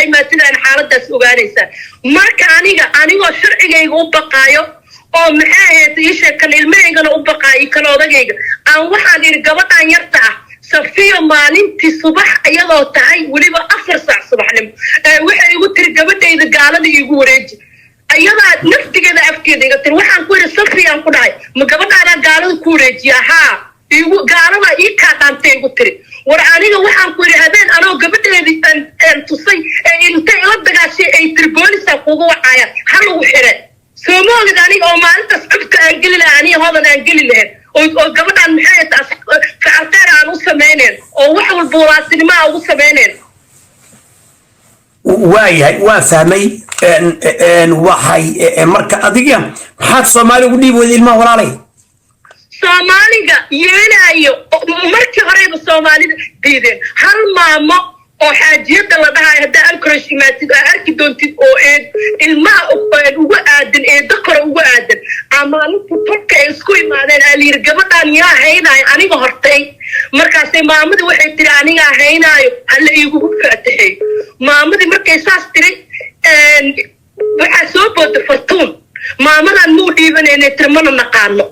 imaatid aan xaaladaas ogaanaysa marka anigoo sharcigayga u baqaayo oo maxay ahayd isha kan ilmahaygana u baqaayo kan odagayga aan waxaan yidhi gabadhan yarta ah safiyo maalintii subax iyadoo tahay weliba 4 saac subaxnimo waxay igu tiri gabadhayda gaalada igu wareeji ayadaa naftigeeda afkeeda iga tiri waxaan ku yidhi safiyaan ku dhahay ma gabadhaana gaalada ku wareejiya haa igu gaalada ii kaa dhaantay igu tiri war aniga waxaan ku yidhi habeen anoo gabadheedii aan tusay intay ila dagaashay ay tiri boolisaa kuuga wacayaan ha lagu xire soomaalida aniga oo maalintaas cubka aan geli lahaa aniga hodan aan geli lahayn oo gabadhaan maxay taas ficilteer aan u sameyneen oo wax walba walaasinimo aan ugu sameyneen waayahay waa fahmay waxay marka adiga maxaad Soomaali ugu dhiib wada ilmaha walaalay Soomaaliga yeelayo markii horeba Soomaalida diideen hal maamo oo xaajiyada la dhahay hadda Anchorage imaatid arki doontid oo ilmaha ugu aadan dakar ugu aadan amaalinta tolka ay isku imaadeen aliir gabadhan yaa haynay aniga hortay markaas maamadu waxay tiri aniga haynaayo hal iigu faataxay maamadu markay saas tiri waxa soo booda fartuun maamadan muu dhiibanayna tirmana naqaano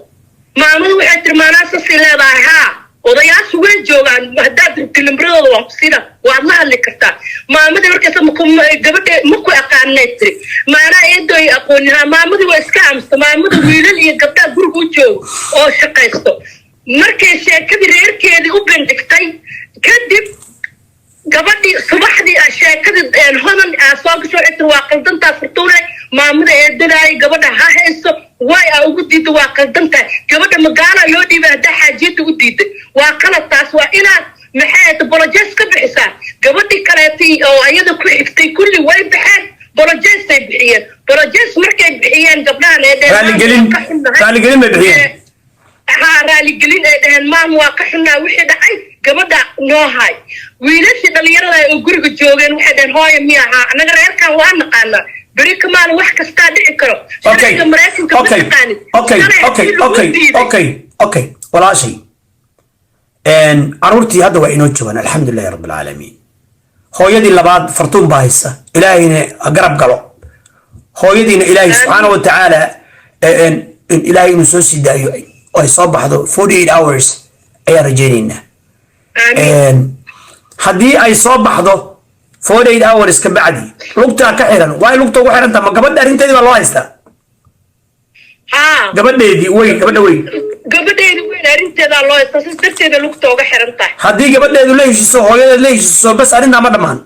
maamadu waxay tiri maanaasa si leedahay haa odayaashu way joogaan haddaad tilimradooda waa kusina waad la hadli kartaa maamada markaas gabadhe ma ku aqaanay tiri maanaa eedoy aqoonyaha maamadu waa iska amsta maamadu wiilal iyo gabdhaa guriga u joogo oo shaqaysto markay sheekadii reerkeedii u bandhigtay kadib gabadhii subaxdii sheekadii hodan soo gasho xitaa waa qaldantaa furtuunay maamada eedadaay gabadha ha hayso way ugu diiday waa qaldantahay gabadha magaala loo dhiibay hadda xaajiyada u diiday waa qalad taas waa inaad maxay bolojes ka bixisaa gabadhii kaleetay oo ayada ku xigtay kulli way baxeen bolojes ay bixiyeen bolojes markay bixiyeen gabdhahan raaligelin bay bixiyeen raaligelin ay dhaheen maam waa ka xunnaa wixii dhacay gabadha noo hay wiilashii dhalinyarada oo guriga joogeen waxay dhaheen hooyo miya ahaa anaga reerkan waa naqaanaa beri kamaan wax kastaa dhici karo okay walaashay caruurtii hadda waa inoo joogaan alxamdulillahi rabbil caalamiin hooyadii labaad fartuun baa haysa ilaahayna garab galo hooyadiina ilaahay subxaana wa tacaala ilaahay inuu soo sii daayo oo ay soo baxdo 48 hours ayaan rajaynaynaa haddii ay soo baxdo 48 hours ka bacdi lugtaa ka xiran waa lugta ugu xiran tahay ma gabadha arinteedii baa loo haystaa gabadheedii gabadheedii weyn arinteeda loo haystaa si darteeda lugta uga xiran tahay haddii gabadheedu la heshiiso hooyadeed la heshiiso bas arrintaa ma dhammaan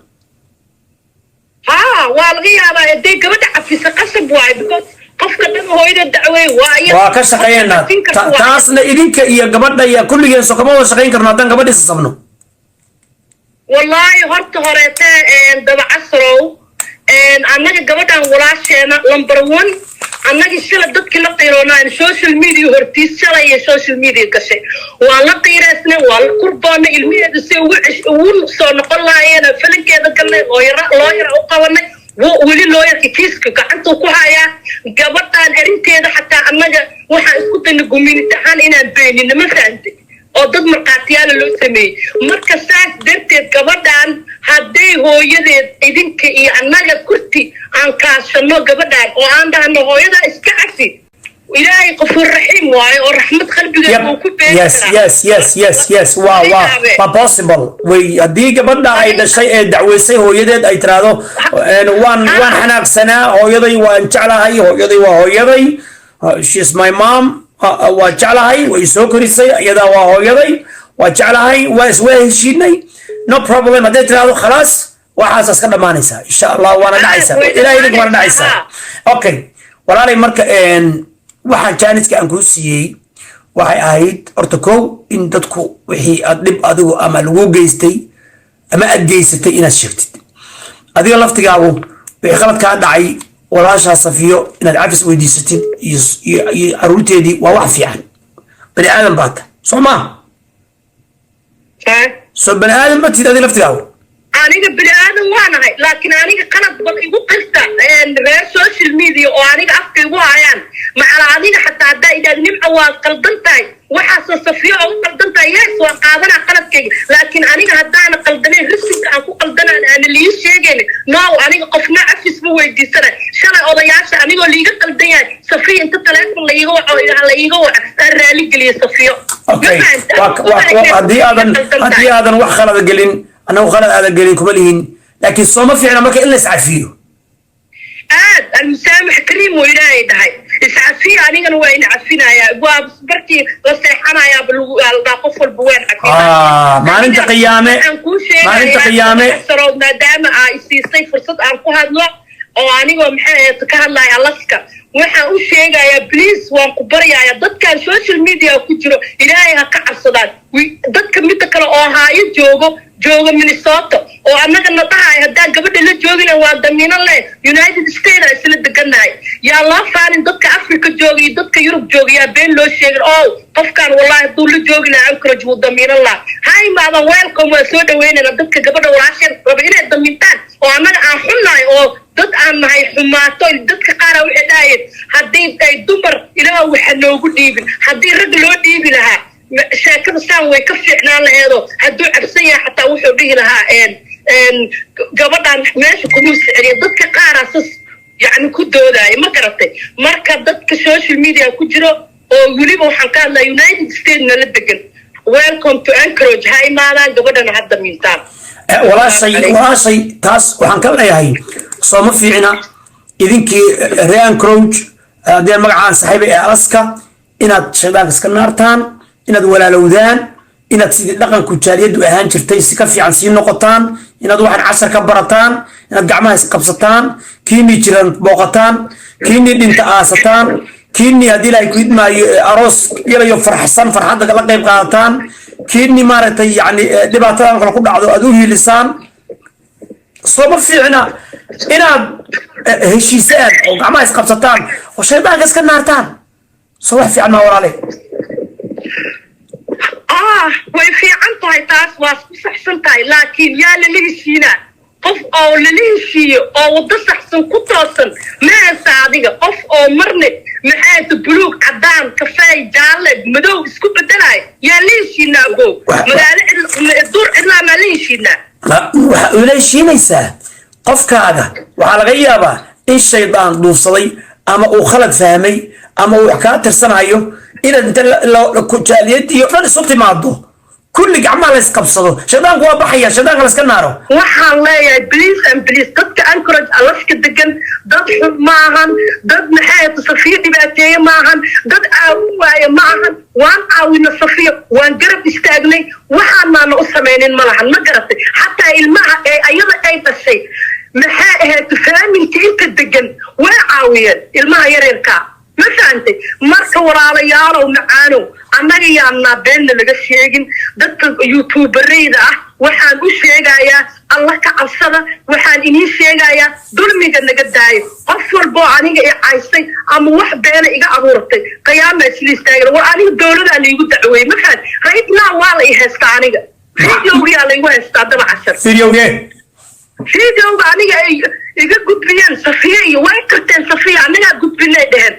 waa laga yaabaa hadday gabadha cafisa qasab waayo because qofka dhan hooyada dacwey waa ka shaqeynaa taasna idinka iyo gabadha iyo kulligeen soo kama wada shaqeyn karno haddaan gabadhiisa sabno والله هرت هرتا دبع عصرو أنا جبتان ولاشنا نمبر 1 أنا جشلا دتك لقيرونا السوشيال ميديا هرتيس شلا السوشيال ميديا كشيء ولا قيرسنا ولا قربان المية تسوي ونصون قلنا أنا فلك كذا كنا لوير أقوانا ولي لوير كيسك كعنتو كهايا جبتان أنت حتى أنا وح كنت نقومين تحان إنا بيني مثلا oo dad marqaatiyaal loo sameeyay marka saas darteed gabadhan haday hooyadeed idinka iyo annaga kurti aan kaashano gabadhan oo aan dhahno hooyada iska cafi ilaahay qofur raxiim waayo oo raxmad qalbigeeda uu ku beeray yes waa possible way hadii gabadha ay dhashay ee dacweysay hooyadeed ay tiraado waan xanaaqsanaa hooyaday waan jeclahay hooyaday waa hooyaday she's my mom waa jeclahay way soo korisay iyada waa hooyaday waa jeclahay waa heshiinay no problem hadday tiraahdo khalaas waxaas iska dhamaanaysaa insha allah waana dhacaysaa ilaahay idinku waana dhacaysaa okay walaalay marka waxaan jaaniska aan kuu siiyey waxay ahayd horta kow in dadku wixii aad dhib adigu ama lagu geystay ama aad geysatay inaad sheegtid adiga laftigaagu wixii qalad kaa dhacay walaashaa safiyo inaad cafis weydiisatid iyo caruurteedii waa wax fiican bani aadan baa tahay soo maa soo bani aadan ma tid adi laftigaagu aniga bani aadan waanahay laakiin aniga qalad bal igu qirta reer social media oo aniga afka igu hayaan macala adiga xataa haddaa idhaad nimca waa qaldan tahay waxaasoo safiyo oo u qaldantaa yes waan qaadanaa qaladkayga laakiin aniga haddaana qaldaneen risinka aan ku qaldanaan aana lii sheegayn no aniga qofna cafis ma weydiisanay shalay odayaasha anigoo liiga qaldan yahay safiyo inta taleefon laiga waco laiga waca aan raali geliya safiyo haddii aadan wax khalada gelin annagu khalad aadan gelin kuma lihin laakiin sooma fiicna marka in la iscafiyo المسامح كريم وإلهي دهي إسعفي أنا وين عفينا يا وبركي وسيحنا يا بالقف البوين ما أنت قيامة ما أنت قيامة سرودنا دائما يصير فرصة أنكو هذا نوع أو أنا ومحيط كهلا يا لسكا waxaan u sheegayaa please waan ku baryayaa dadkan social media ku jiro ilaahay ha ka cabsadaan dadka mid kale oo haayo joogo Minnesota oo annaga nadahay haddaan gabadha la joogina waa damiino leh United States ay isla deganahay yaa la faanin dadka Africa jooga iyo dadka Europe jooga yaa been loo sheegay oo qofkan wallahi duu la joogina aan kala joogo damiino la hay maadan welcome waa soo dhaweynayna dadka gabadha walaasheen raba inay damintaan oo annaga aan xunnahay oo dad aan nahay xumaato dadka qaar ay xidhaayeen haddii ay dumar ilaa waxa loogu dhiibin haddii rag loo dhiibi lahaa sheekada saan way ka fiicnaan laheedo hadduu cabsan yahay xataa wuxuu dhihi lahaa gabadhan meesha kuma siciriya dadka qaaraasas yacni ku doodaayo ma garatay marka dadka social media ku jiro oo weliba waxaan ka hadlaa United States nala degan welcome to Anchorage ha imaadaan gabadhana hadda miintaan walaashay taas waxaan ka leeyahay sooma fiicna idinkii Ryan Crouch hadii magacaan saaxiib ee Alaska inaad shaydaanka iska naartaan inaad walaalowdaan inaad sidii dhaqanku jaaliyadu ahaan jirtay si ka fiican sii noqotaan inaad waxaan cashar ka barataan inaad gacmaha is qabsataan kiini jiran booqataan kiini dhinta aasataan kiini hadii ilaahay ku idmaayo aroos yarayo farxsan farxadda la qayb qaadataan kiini maaragtay yani dhibaatadan kala ku dhacdo aad u hiilisaan sooma fiicna inaad heshiisaan oo gacmaha is qabsataan oo shaydaanka iska naartaan soo wax fiican ma walaale way fiican tahay taas waa ku saxsan tahay laakiin yaa la heshiina qof oo la heshiiyo oo wada saxsan ku toosan ma haysa adiga qof oo marne maxay buluug cadaan kafay jaalle madow isku bedelay yaa la heshiina go magaalo dur ilaa ma la heshiina waxa la heshiinaysaa qofkaaga waxaa laga yaabaa in shaydaan duufsaday ama uu khalad fahmay ama uu wax ka tirsanayo inaad inta ku jaaliyad iyo dhan isu timaado kulli gacmaha la isqabsado shaydaanku waa baxaya shaydaanka la iska naaro waxaan leeyahay please dadka Anchorage Alaska degan dad xun maahan dad maxay safiyo dhibaateeye maahan dad waaye maahan waan caawina safiyo waan garab istaagnay waxaan u sameeynin malahan ma garatay xataa ilmaha ee ayada ay dhashay maxay ahayd family inta degan way caawiyeen ilmaha yareerka ما فهمتي مركا ورالا يارو معانو أنا يانا بين لغا شيغين دك يوتيوبريدا waxaan u sheegayaa Allah ka cabsada waxaan inii sheegayaa dulmiga naga daayo qof walbo aniga ee caysay ama wax been iga abuurtay qiyaama isla istaagay war aniga dawladda liigu dacweey ma fahad raydna waa la ihaysta aniga videoga la igu haysta daba casar videoga aniga iga gudbiyeen safiya iyo way karteen safiya aniga gudbinay dheheen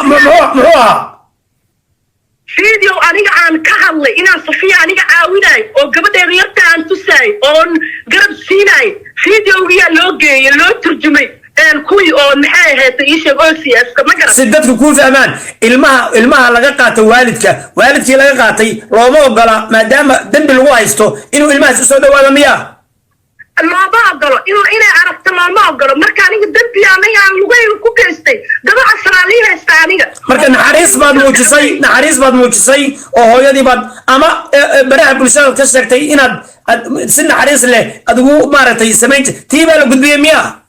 muxuu فيديو أنا عن كهل إن صفية أنا عاوناي أو قبل غيرت عن تساي أو قرب سيناي فيديو ويا لوجي لو ترجمي الكوي أو نحاية تعيش أوسي أسكما قرب سدتك كون في أمان المها لقاقات والدك لقاقاتي روما وقلا ما دام دنب الوايستو إنه المها سودا ولا مياه ما بقدر إنه عرفت ما أقدر مركاني الدنبي أنا يعني لغوي وكوكستي ده بقى أسرائيل استعنية مركا نحريس بعد موجسي أو هو يدي بعد أما براه بلشان كشرتي إن سن حريس له أدو مارتي سمعت تيبا لو قد بيميا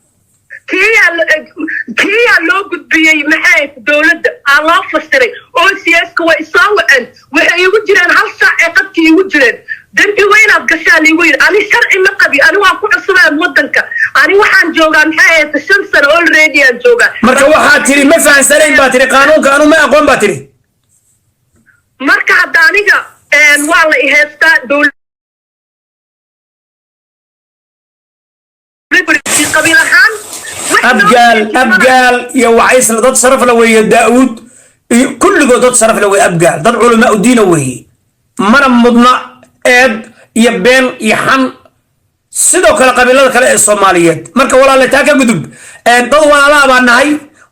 كيا لو قد بيي محيط دولد الله فستري أو سياسك وإصاوة أنت ويقول جيران هل ساعة قد يقول جيران دنبي وين أبقشالي وين أنا شرعي مقبي أنا واقع عصبة مودنك أنا وحان جوغان حياة الشمسر أولريدي أن جوغان مركا waxaa tiri ma fahansaneen baa tiri qaanuunka anu ma aqoon baa tiri marka hadda aniga waa la iheystaa dowladda qabiil ahaan abgaal iyo wacaysla dad sharaf la weeye daawud كل جودات صرف لو أبقى ضد علماء الدين وهي من مضنا إد يبين يحن sidoo kale qabiilada kale ee Soomaaliyeed marka walaalataa ka gudub dad walaalaha baan nahay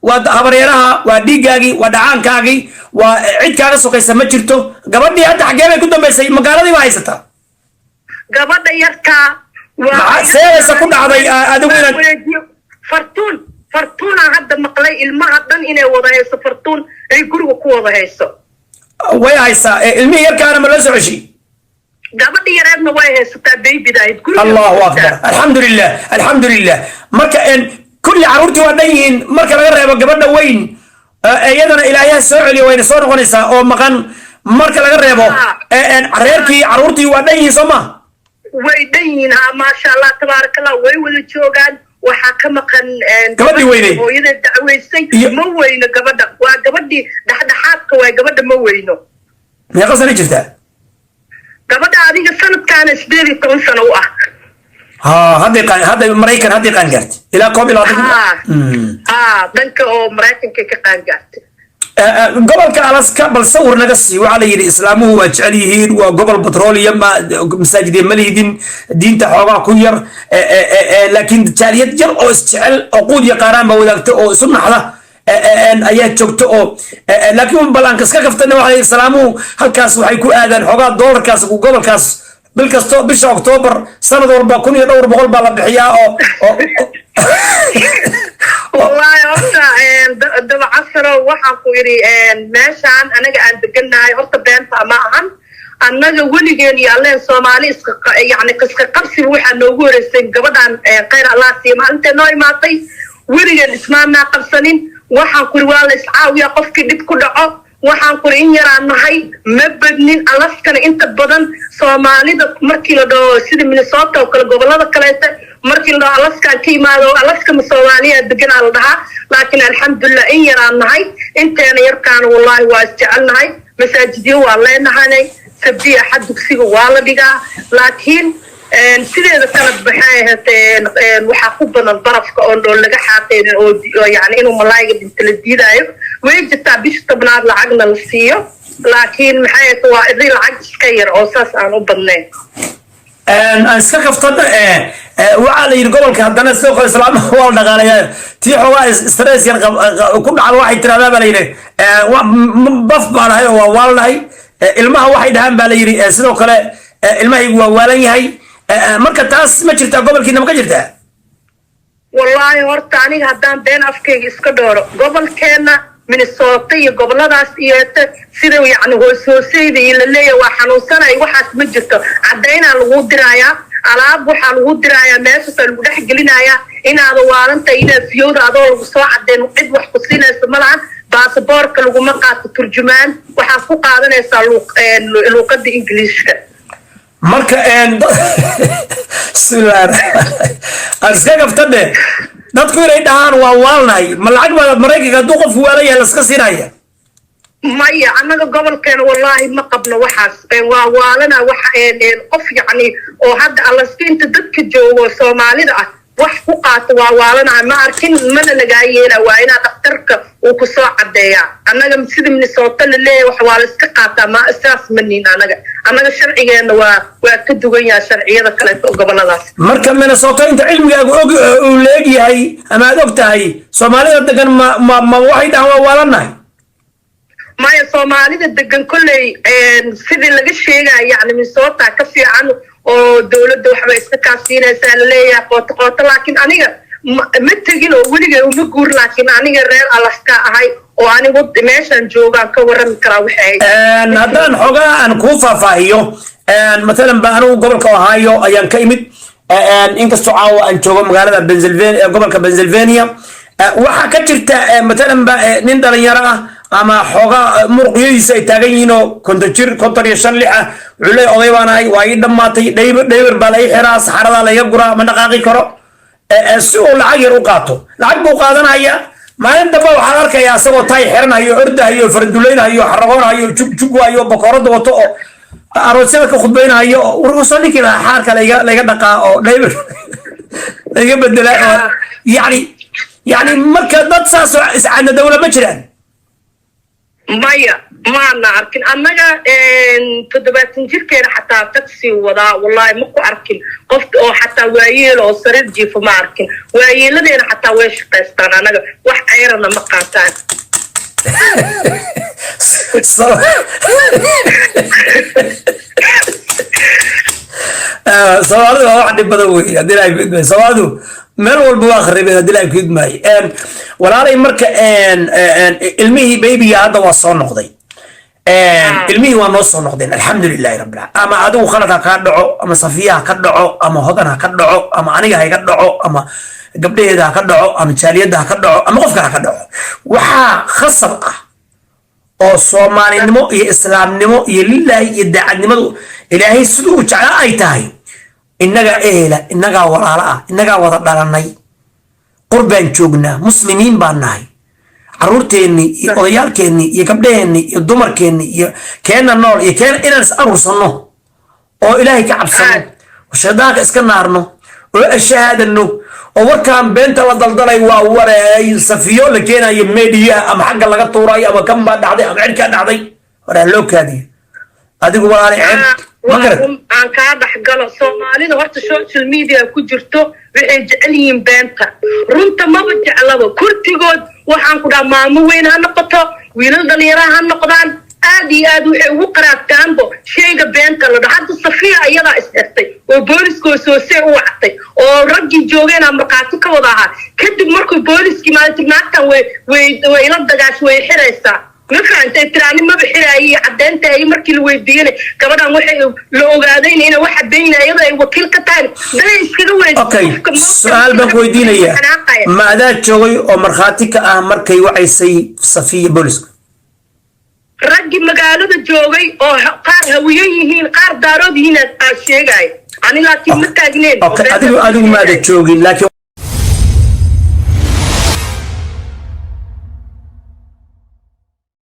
waa habaryaraha waa dhiigaagi waa dhacaankaagi waa cid kaaga sokaysa ma jirto gabadhii hadda xagee bay ku dambeysay magaaladii baa haysata gabadha yarka waa seeysa ku dhacday adigu inaad fartuun hadda maqlay ilmaha dhan inay wada hayso fartuun ay guriga ku wada hayso way haysaa ilmihii yarkaana ma la socoshay gabadhi yareedna way haysataa babydayd guriga Allahu akbar alxamdulilah marka kulli caruurtii waa dhan yihiin marka laga reebo gabadha weyn iyadana ilaahay soo celiyo wayna soo noqonaysaa oo maqan marka laga reebo reerkii caruurtii waa dhan yihiin Soomaa way dhan yihiin maasha Allah tabarakallah way wada joogaan waxa ka maqan gabadhi weynay hooyada dacweysay ma weyno gabadha waa gabadhi dhaxdhaxaadka waa gabadha ma weyno meeqa sano jirtaa gabadha adiga sanadkaana 18 sano u ah hadda Mareykan hadda qaan gaartay ilaa koob ilaa danka oo Mareykanka ka qaan gaartay gobolka Alaska bal sawir naga sii waxa la yiri islaamuhu waa jecel yihiin waa gobol petroleum masaajideen ma liidin diinta xoogaa ku yar laakiin jaaliyad yar oo isjecel oo quud yaqaanaan ba wadaagta oo isu naxda ayaa joogto oo laakiin balanka iska kaftana waxa ay islaamuhu halkaas waxay ku aadaan xoogaa dollarkaas ku gobolkaas bil kasto bisha October sanad walba 1200 baa la bixiyaa oo wallahi horta daba casro waxaan ku yiri meeshaan anaga aan deganahay horta beenta ma ahan annaga weligeen iyo alle Soomaali iska yani iska qabsi waxa noogu horeysay gabadhan khayr Allah siima inta noo imaatay weligeen ismaana qabsanin waxaan ku waa la iscaawiya qofkii dib ku dhaco waxaan ku in yaraan nahay ma badnin Alaskana inta badan Soomaalida markii la dhaho sida Minnesota oo kala gobolada kale markii la dhaho Alaska ka yimaado Alaska ma Soomaaliya degan la dhahaa laakiin alxamdulillah in yaraan nahay inteena yarkaan wallahi waa isjecelnahay masaajidyo waa leenahay sabbiya xad dugsiga waa la dhigaa laakiin sideeda kala baxay hateen waxa ku badan barafka oo dhool laga xaaqeen oo yani inuu malaayga inta la diidayo way jirtaa bisha tobnaad lacagna la siiyo laakiin maxay tahay waa idin lacag iska yar oo saas aan u badnayn aan iska kaftana waxa la yiri gobolka haddana sidoo kale islaamaha waa dhaqaalayaa tii xogaa stress yar ku dhacal waxay tiraahdaa baa la yiri baf baan ahay oo waa lahay ilmaha waxay dhahan baa la yiri sidoo kale ilmahaygu waa waalan yahay marka taas ma jirtaa gobolkiina ma ka jirtaa wallahi horta aniga haddaan been afkayga iska dhooro gobolkeena Minnesota iyo goboladaas iyo sida yani hooseyda iyo la leeyahay waa xanuunsanay waxaas ma jirto cadayna lagu diraaya alaab waxa lagu diraaya meesha lagu dhex gelinaya inaad waaranta inaad fiyowda adoo lagu soo cadeen cid wax ku siinayso malahan baasaboorka lagu ma qaato turjumaan waxa ku qaadanaysa luqadda Ingiriiska marka iska kaftane dadku inay dhahaan waa waalnahay ma lacag baa Mareykanka hadduu qof waalaya la iska siinaya maya annaga gobolkeena wallahi ma qabno waxaas waa waalana waxa qof yani oo hadda Alaska inta dadka joogo Soomaalida ah wax ku qaato waa waalana ma arkin mana laga yeelaa waa ina dhaqtarka uu ku soo cadeeyaa annaga sida Minnesota la leeyahay wax waa la iska qaataa ma asaas manin annaga sharcigeena waa ka duwan yahay sharciyada kale ee goboladaas marka Minnesota inta cilmigaagu uu leeyahay ama aad ogtahay Soomaalida degan ma waxay dhahaan waa waalanahay maya Soomaalida degan kulay sidii laga sheegay yani Minnesota ka fiican oo dawladda waxba iska kaasiinaysa la leeyahay qoto laakiin aniga ma tagin oo weligeed uma guur laakiin aniga reer Alaska ahay oo anigu meeshan joogaan ka waran karaa waxay haddaan xogaa aan ku faahfaahiyo مثلا بانو قبل كوهايو أيام كيمد إنك استعاو أن تشوف مقالة بنزلفانيا قبل كبنزلفانيا وحكتشرت مثلا نندر يرى أما حقا مرقيس يتغينو كنت يشلح علي أضيباناي وايد دماتي ديبر بلاي حراس حردا لا يقرا من دقائق كرو السوق العير وقاتو لعب وقادنا هي ما عندما وحرك يا سو تاي حرنا هي أرده هي فردولين هي حرقون هي شوب هي بكرة وطو أروسنا كخبين هي ورسولي كذا حركة لا دقا أو ديبر لا بدلا يعني مركز ضد عندنا دولة مجرى maya maana arkin annaga 70 jirkeena xataa taxi wadaa wallahi ma ku arkin qof oo xataa waayeel oo sariir jiifo ma arkin waayeeladeena xataa way shaqaystaan annaga wax ceyrana ma qaataan Sawadu wax dhib badan weey hadii ay fidmay sawadu meel walba waa kharibay hadii ay fidmay walaalay marka ilmihii baby hadda waa soo noqday ilmihii waa noo soo noqdeen alxamdulillahi rabbil alamin ama adigu khalad ka dhaco ama safiyaha ka dhaco ama hodan ka dhaco ama aniga hayga dhaco ama gabdheeda ka dhaco ama jaaliyada ka dhaco ama qofka ka dhaco waxa khasab ah oo Soomaalinimo iyo Islaamnimo iyo lillahi iyo daacadnimadu ilaahay sidoo jecel ay tahay innaga eela innaga walaala ah innaga wada dhalanay qurbaan joognaa muslimiin baan nahay caruurteeni iyo odayaalkeeni iyo gabdheeni iyo dumarkeeni iyo keena nool iyo keena inaan is arursano oo ilaahay ka cabsano oo shaydaanka iska naarno oo ashahaadano oo warkaan beenta la daldalay waa wareey safiyo la keenayo media ama xagga laga tuuray ama kan ba dhacday ama cirka dhacday waraa loo kaadiyo adigu waa ceeb aan ka dhaxgalo Soomaalida horta social media ku jirto waxay jecel yihiin beenta runta ma jeclaba kurtigood waxaan ku dhamaamo weyn ha noqoto wiilal dhalinyaro ha noqdaan aad iyo aad waxay ugu qaraabtaanbo sheyga beenta la dhaxdo safiya ayada isxirtay oo booliska soo u wactay oo raggi joogeen markaati ka wada ahaa kadib markuu booliski maalinta way ila dagaash way xiraysaa ما فهمت تراني ما بحرائي عدنت هي مركي الويديني كمان وحي لو قاعدين هنا واحد بينا يلا وكيل كتان بس كده اوكي سؤال بويدينا يا ماذا تشوي او مرخاتك مركي وحي سي صفيه بوليس رجي مقالة جوغي او قار هويين قار دارود هنا الشيغاي أنا لكن متاجنين اوكي ادو ماذا تشوي لكن